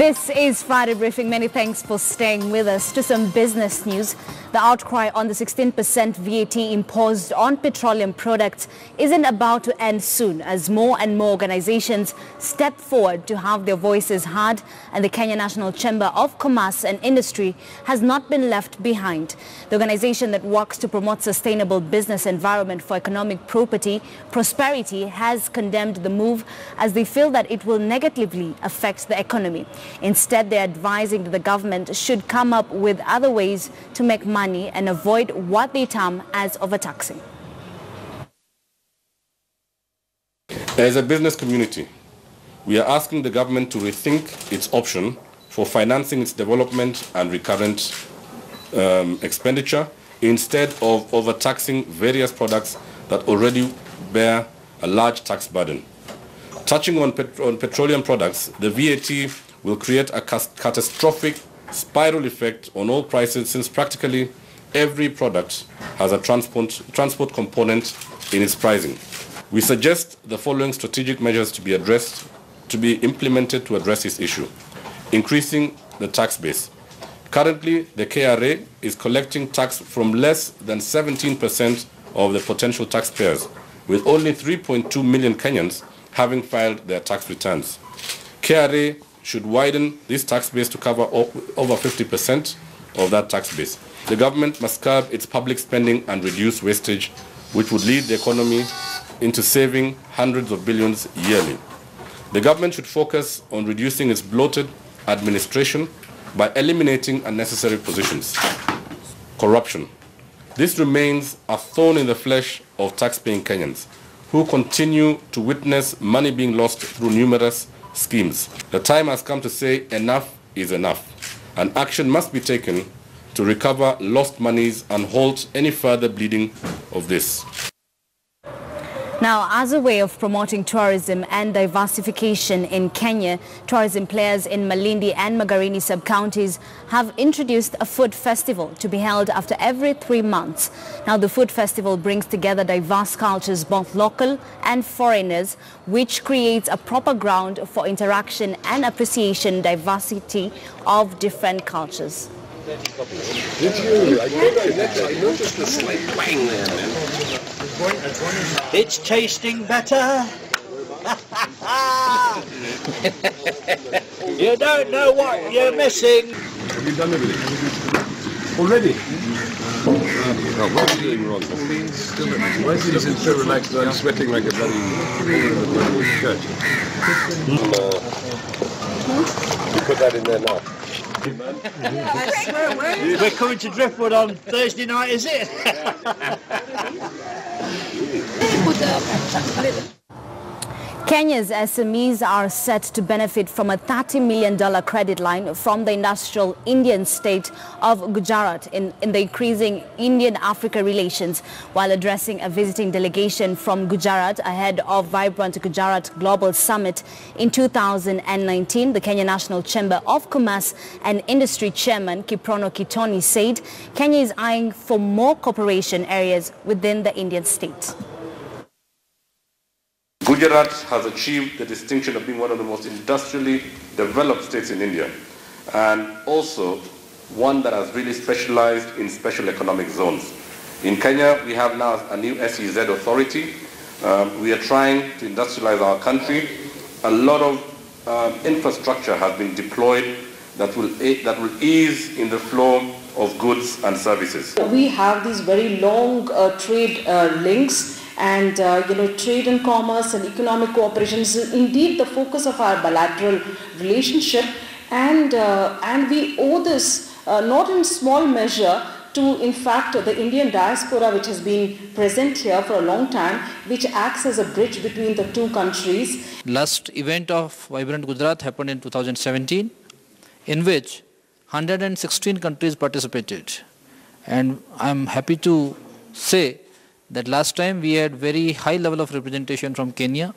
This is Friday Briefing. Many thanks for staying with us. To some business news. The outcry on the 16% VAT imposed on petroleum products isn't about to end soon, as more and more organizations step forward to have their voices heard, and the Kenya National Chamber of Commerce and Industry has not been left behind. The organization that works to promote sustainable business environment for economic prosperity has condemned the move, as they feel that it will negatively affect the economy. Instead, they're advising that the government should come up with other ways to make money and avoid what they term as overtaxing. As a business community, we are asking the government to rethink its option for financing its development and recurrent expenditure, instead of overtaxing various products that already bear a large tax burden. Touching on petroleum products, the VAT will create a catastrophic spiral effect on all prices, since practically every product has a transport component in its pricing. We suggest the following strategic measures to be implemented to address this issue. Increasing the tax base. Currently, the KRA is collecting tax from less than 17% of the potential taxpayers, with only 3.2 million Kenyans having filed their tax returns. KRA should widen this tax base to cover over 50% of that tax base. The government must curb its public spending and reduce wastage, which would lead the economy into saving hundreds of billions yearly. The government should focus on reducing its bloated administration by eliminating unnecessary positions. Corruption. This remains a thorn in the flesh of tax-paying Kenyans, who continue to witness money being lost through numerous schemes. The time has come to say enough is enough, and action must be taken to recover lost monies and halt any further bleeding of this. Now, as a way of promoting tourism and diversification in Kenya, tourism players in Malindi and Magarini sub-counties have introduced a food festival to be held after every 3 months. Now, the food festival brings together diverse cultures, both local and foreigners, which creates a proper ground for interaction and appreciation diversity of different cultures. Did you? I noticed the slight twang there, man. It's tasting better. You don't know what you're missing. Have you done everything? Already? No, what are you doing wrong? Why is he so relaxed? I'm sweating like a bloody church. You put that in there now. We're coming to Driftwood on Thursday night, is it? Kenya's SMEs are set to benefit from a $30 million credit line from the industrial Indian state of Gujarat in the increasing Indian-Africa relations. While addressing a visiting delegation from Gujarat ahead of Vibrant Gujarat Global Summit in 2019, the Kenya National Chamber of Commerce and Industry Chairman Kiprono Kitoni said Kenya is eyeing for more cooperation areas within the Indian state. Gujarat has achieved the distinction of being one of the most industrially developed states in India, and also one that has really specialized in special economic zones. In Kenya, we have now a new SEZ authority. We are trying to industrialize our country. A lot of infrastructure has been deployed that will ease in the flow of goods and services. We have these very long trade links. And trade and commerce and economic cooperation is indeed the focus of our bilateral relationship, and we owe this not in small measure to, in fact, the Indian diaspora, which has been present here for a long time, which acts as a bridge between the two countries. Last event of Vibrant Gujarat happened in 2017, in which 116 countries participated, and I'm happy to say that last time we had very high level of representation from Kenya,